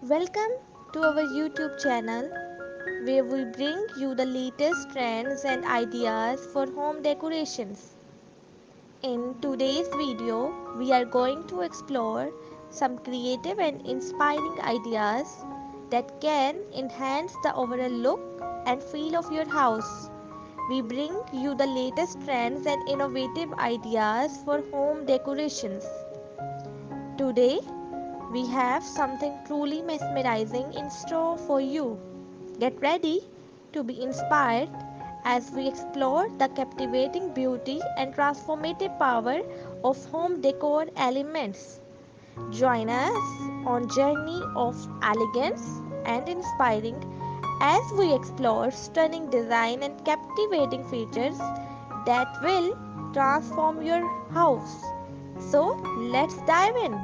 Welcome to our YouTube channel where we bring you the latest trends and ideas for home decorations. In today's video, we are going to explore some creative and inspiring ideas that can enhance the overall look and feel of your house. We bring you the latest trends and innovative ideas for home decorations. Today, we have something truly mesmerizing in store for you. Get ready to be inspired as we explore the captivating beauty and transformative power of home decor elements. Join us on journey of elegance and inspiring as we explore stunning design and captivating features that will transform your house. So, let's dive in.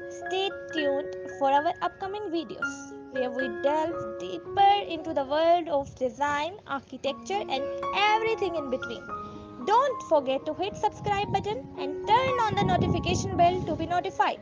Stay tuned for our upcoming videos where we delve deeper into the world of design, architecture and everything in between. Don't forget to hit subscribe button and turn on the notification bell to be notified.